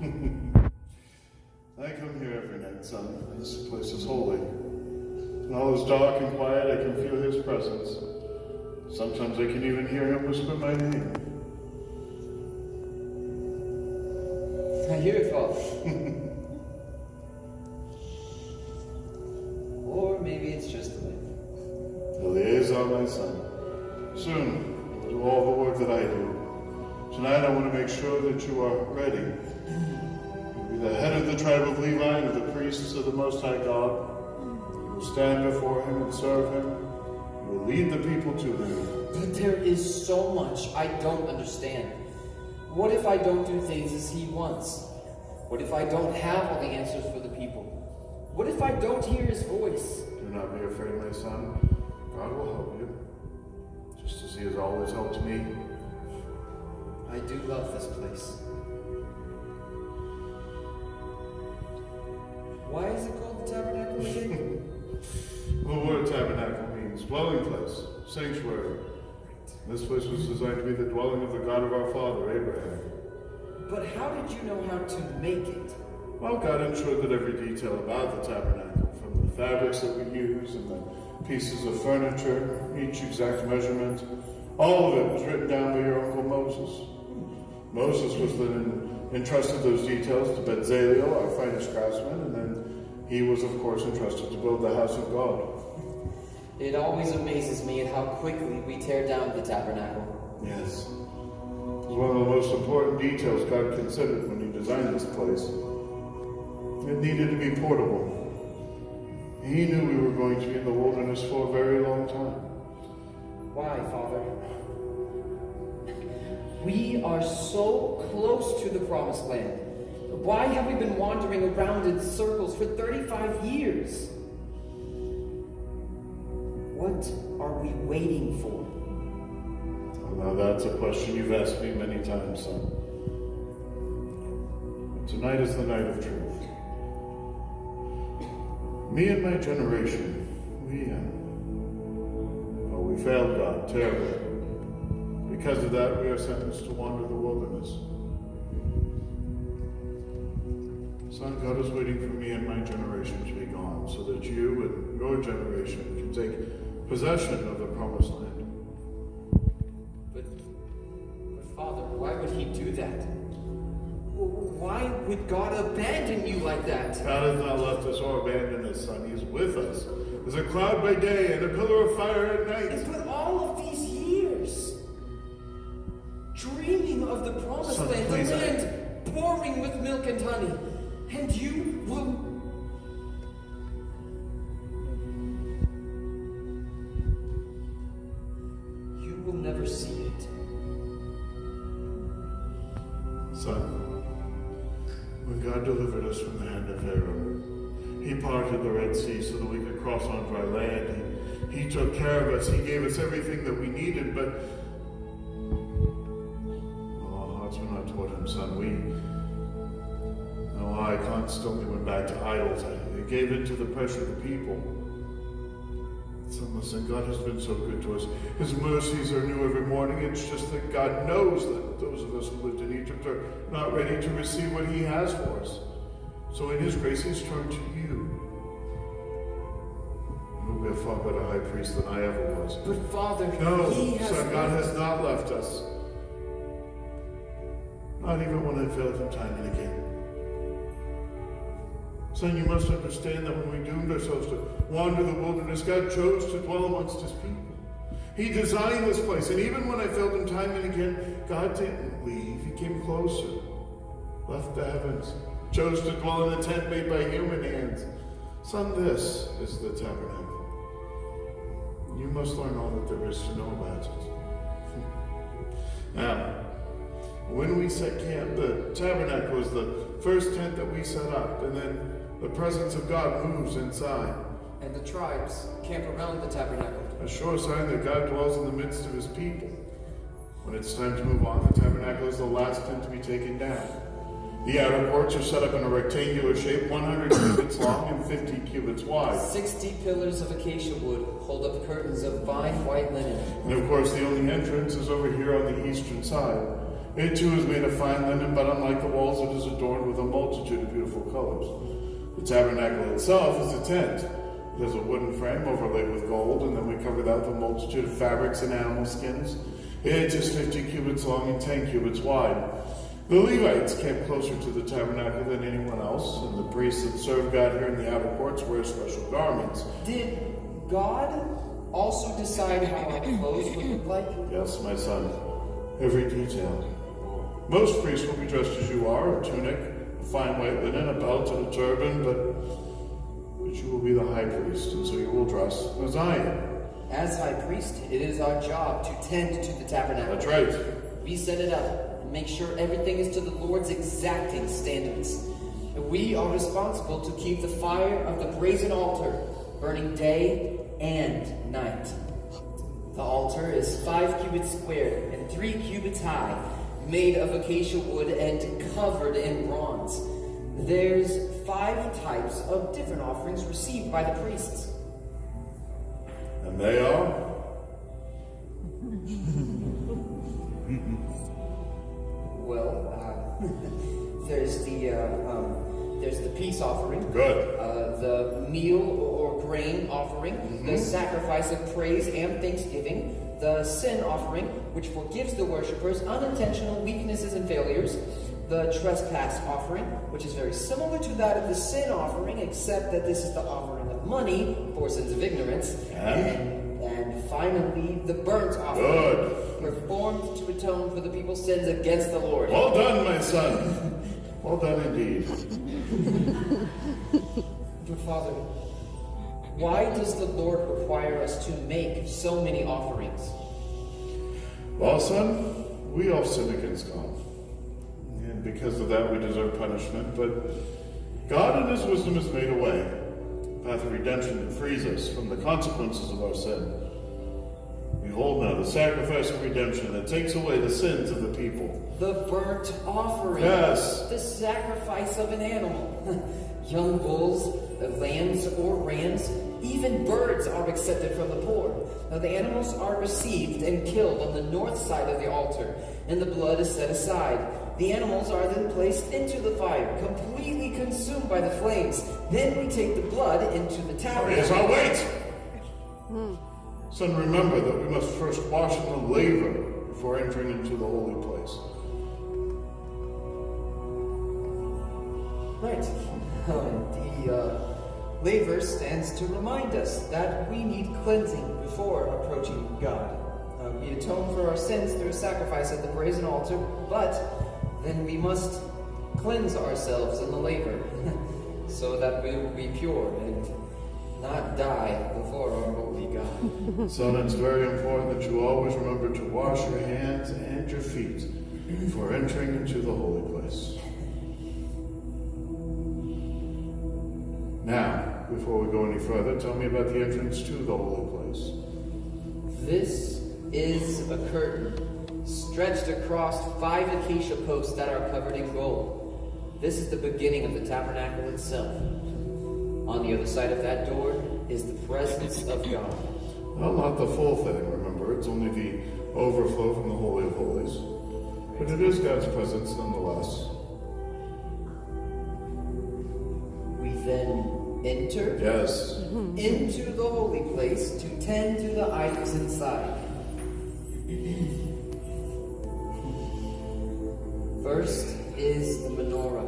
I come here every night, son. This place is holy. When all is dark and quiet, I can feel his presence. Sometimes I can even hear him whisper my name. I hear it, Father. Or maybe it's just the wind. The liaison, my son. Soon, you'll do all the work that I do. Tonight, I want to make sure that you are ready. You'll be the head of the tribe of Levi and of the priests of the Most High God. You will stand before him and serve him. You will lead the people to him. But there is so much I don't understand. What if I don't do things as he wants? What if I don't have all the answers for the people? What if I don't hear his voice? Do not be afraid, my son. God will help you, just as he has always helped me. I do love this place. Why is it called the Tabernacle again? The word tabernacle means dwelling place, sanctuary. This place was designed to be the dwelling of the God of our father, Abraham. But how did you know how to make it? Well, God ensured that every detail about the tabernacle, from the fabrics that we use and the pieces of furniture, each exact measurement, all of it was written down by your uncle Moses. Moses was then entrusted those details to Bezalel, our finest craftsman, and then he was, of course, entrusted to build the house of God. It always amazes me at how quickly we tear down the tabernacle. Yes. It was one of the most important details God considered when he designed this place. It needed to be portable. He knew we were going to be in the wilderness for a very long time. Why, Father? We are so close to the promised land. Why have we been wandering around in circles for 35 years? What are we waiting for? Now that's a question you've asked me many times, son. But tonight is the night of truth. Me and my generation, we failed God terribly. Because of that, we are sentenced to wander the wilderness. Son, God is waiting for me and my generation to be gone so that you and your generation can take possession of the promised land. But Father, why would he do that? Why would God abandon you like that? God has not left us or abandoned us, son. He is with us. There's a cloud by day and a pillar of fire at night. But all of these years, dreaming of the promised Son, land, the please, land pouring with milk and honey, and you will never see it. Son, when God delivered us from the hand of Pharaoh, he parted the Red Sea so that we could cross on dry land. He took care of us. He gave us everything that we needed, but our hearts were not toward him, son. I constantly went back to idols. I gave in to the pressure of the people. Son, listen, God has been so good to us. His mercies are new every morning. It's just that God knows that those of us who lived in Egypt are not ready to receive what he has for us. So in his grace, he's turned to you. You'll be a far better high priest than I ever was. But Father, no, he has son, God has not left us. Not even when I failed him time and again. Son, you must understand that when we doomed ourselves to wander the wilderness, God chose to dwell amongst his people. He designed this place, and even when I failed him time and again, God didn't leave. He came closer, left the heavens, chose to dwell in a tent made by human hands. Son, this is the tabernacle. You must learn all that there is to know about it. Now, when we set camp, the tabernacle is the first tent that we set up, and then the presence of God moves inside. And the tribes camp around the tabernacle. A sure sign that God dwells in the midst of his people. When it's time to move on, the tabernacle is the last tent to be taken down. The outer courts are set up in a rectangular shape, 100 cubits long and 50 cubits wide. 60 pillars of acacia wood hold up curtains of fine white linen. And of course, the only entrance is over here on the eastern side. It too is made of fine linen, but unlike the walls, it is adorned with a multitude of beautiful colors. The tabernacle itself is a tent. It has a wooden frame overlaid with gold, and then we cover that with a multitude of fabrics and animal skins. It is 50 cubits long and 10 cubits wide. The Levites kept closer to the tabernacle than anyone else, and the priests that served God here in the outer courts wear special garments. Did God also decide how our clothes would look like? Yes, my son, every detail. Most priests will be dressed as you are, a tunic, a fine white linen, a belt, and a turban, but you will be the high priest, and so you will dress as I am. As high priest, it is our job to tend to the tabernacle. That's right. We set it up and make sure everything is to the Lord's exacting standards. We are responsible to keep the fire of the brazen altar burning day and night. The altar is 5 cubits square and 3 cubits high, made of acacia wood and covered in bronze. There's 5 types of different offerings received by the priests. And they are? Well, there's the peace offering. Good. The meal or grain offering, the sacrifice of praise and thanksgiving, the sin offering, which forgives the worshippers unintentional weaknesses and failures, the trespass offering, which is very similar to that of the sin offering, except that this is the offering of money for sins of ignorance, and finally the burnt offering, performed to atone for the people's sins against the Lord. Well done, my son. Well done indeed. Your Father, why does the Lord require us to make so many offerings? Well, son, we all sin against God. And because of that, we deserve punishment. But God in his wisdom has made a way, a path of redemption that frees us from the consequences of our sin. Behold now the sacrifice of redemption that takes away the sins of the people. The burnt offering. Yes. The sacrifice of an animal. Young bulls, lambs, or rams, even birds are accepted from the poor. Now the animals are received and killed on the north side of the altar, and the blood is set aside. The animals are then placed into the fire, completely consumed by the flames. Then we take the blood into the tabernacle. Yes, I'll wait! Son, remember that we must first wash in the laver before entering into the holy place. Right. The laver stands to remind us that we need cleansing before approaching God. We atone for our sins through sacrifice at the brazen altar, but then we must cleanse ourselves in the laver so that we will be pure and not die before our holy God. Son, it's very important that you always remember to wash your hands and your feet before entering into the holy place. Now, before we go any further, tell me about the entrance to the holy place. This is a curtain stretched across 5 acacia posts that are covered in gold. This is the beginning of the tabernacle itself. On the other side of that door is the presence of God. Well, not the full thing, remember. It's only the overflow from the Holy of Holies. But it is God's presence nonetheless. We then enter into the holy place to tend to the idols inside. First is the menorah.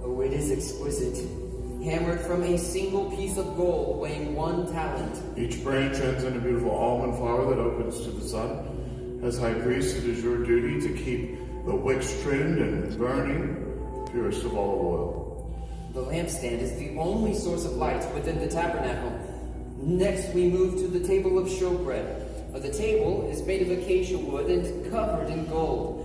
Oh, it is exquisite. Hammered from a single piece of gold weighing 1 talent. Each branch ends in a beautiful almond flower that opens to the sun. As high priest, it is your duty to keep the wicks trimmed and burning, purest of all oil. The lampstand is the only source of light within the tabernacle. Next, we move to the table of showbread. The table is made of acacia wood and covered in gold.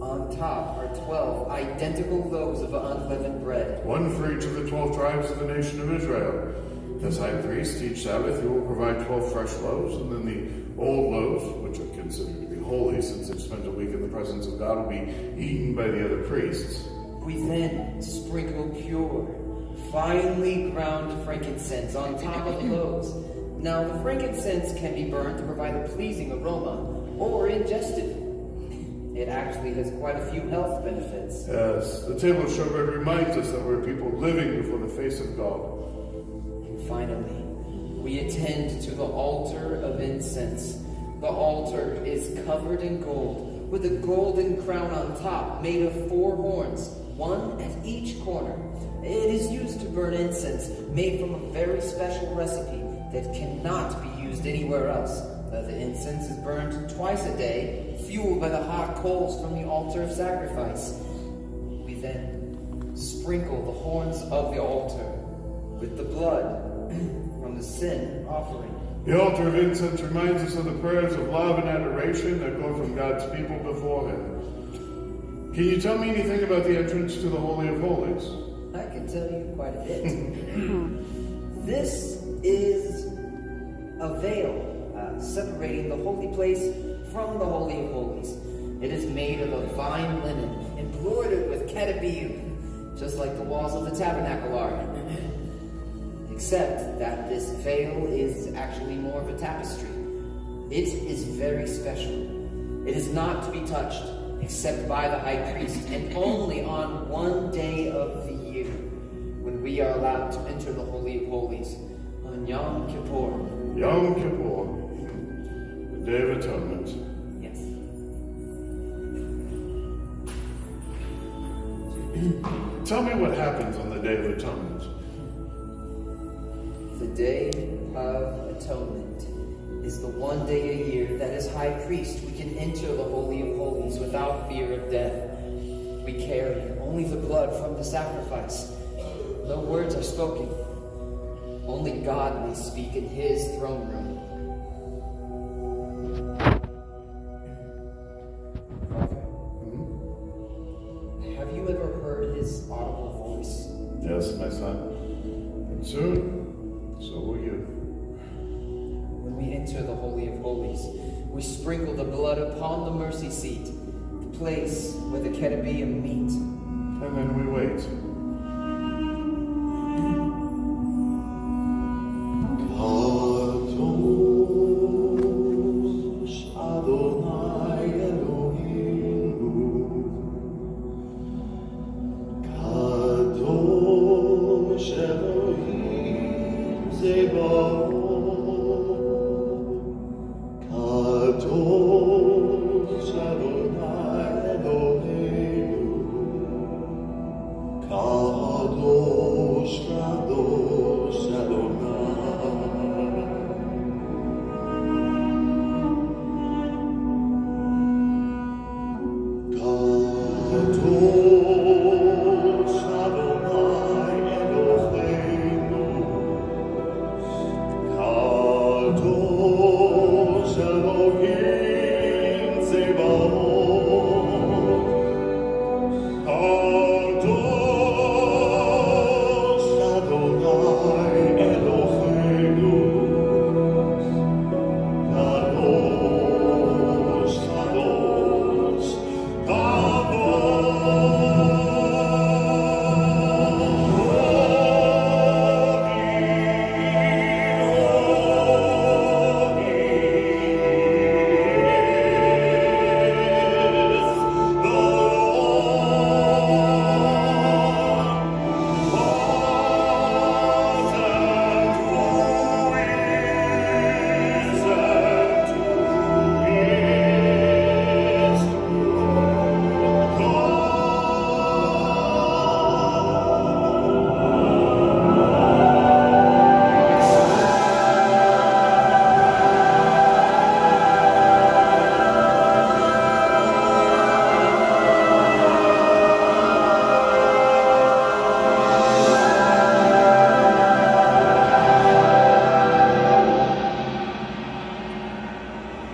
On top are 12 identical loaves of unleavened bread. One for each of the 12 tribes of the nation of Israel. As high priest, each Sabbath you will provide 12 fresh loaves, and then the old loaves, which are considered to be holy since they've spent a week in the presence of God, will be eaten by the other priests. We then sprinkle pure, finely ground frankincense on top of the loaves. Now the frankincense can be burned to provide a pleasing aroma, or ingested. It actually has quite a few health benefits. Yes, the table of showbread reminds us that we're people living before the face of God. And finally, we attend to the altar of incense. The altar is covered in gold, with a golden crown on top, made of 4 horns, one at each corner. It is used to burn incense, made from a very special recipe that cannot be used anywhere else. The incense is burned twice a day, fueled by the hot coals from the altar of sacrifice. We then sprinkle the horns of the altar with the blood from the sin offering. The altar of incense reminds us of the prayers of love and adoration that go from God's people before Him. Can you tell me anything about the entrance to the Holy of Holies? I can tell you quite a bit. This is a veil separating the holy place from the Holy of Holies. It is made of a fine linen, embroidered with cherubim, just like the walls of the Tabernacle are. Except that this veil is actually more of a tapestry. It is very special. It is not to be touched except by the high priest, and only on one day of the year, when we are allowed to enter the Holy of Holies, on Yom Kippur. Yom Kippur, the Day of Atonement. Yes. Tell me what happens on the Day of Atonement. The Day of Atonement is the one day a year that as high priest we can enter the Holy of Holies without fear of death. We carry only the blood from the sacrifice. No words are spoken. Only God may speak in His throne room. Have you ever heard His audible voice? Yes, my son. And soon, so will you. When we enter the Holy of Holies, we sprinkle the blood upon the mercy seat, the place where the cherubim meet. And then we wait.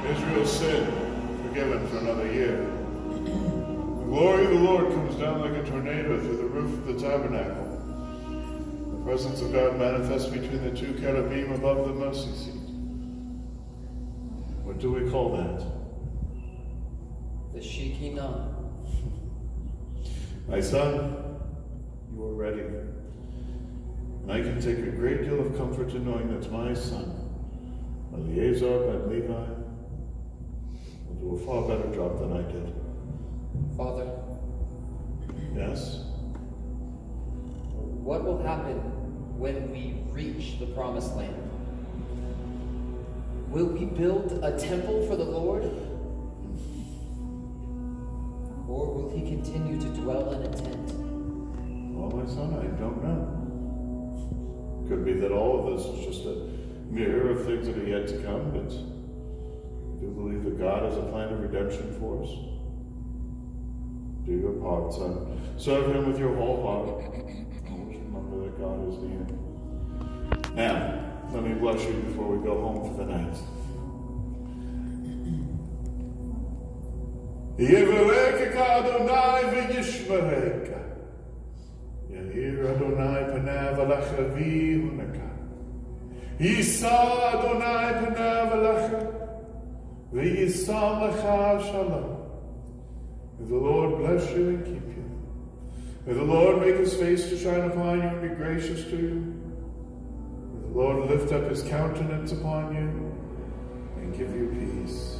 Israel's sin forgiven for another year. The glory of the Lord comes down like a tornado through the roof of the tabernacle. The presence of God manifests between the 2 cherubim above the mercy seat. What do we call that? The Shekinah. My son, you are ready. And I can take a great deal of comfort in knowing that my son, Eleazar ben Levi, will do a far better job than I did. Father, Yes? what will happen when we reach the promised land? Will we build a temple for the Lord? Or will he continue to dwell in a tent? Well, my son, I don't know. Could be that all of this is just a mirror of things that are yet to come, but I do believe that God has a plan of redemption for us. Do your part, son. Serve him with your whole heart. Always remember that God is near. Now, let me bless you before we go home for the night. Yevarekeka Adonai v'yishmereka. Yahir Adonai panav alecha v'yihuneka. Yisa Adonai panav alecha v'yisa lecha shalom. May the Lord bless you and keep you. May the Lord make his face to shine upon you and be gracious to you. May the Lord lift up his countenance upon you and give you peace.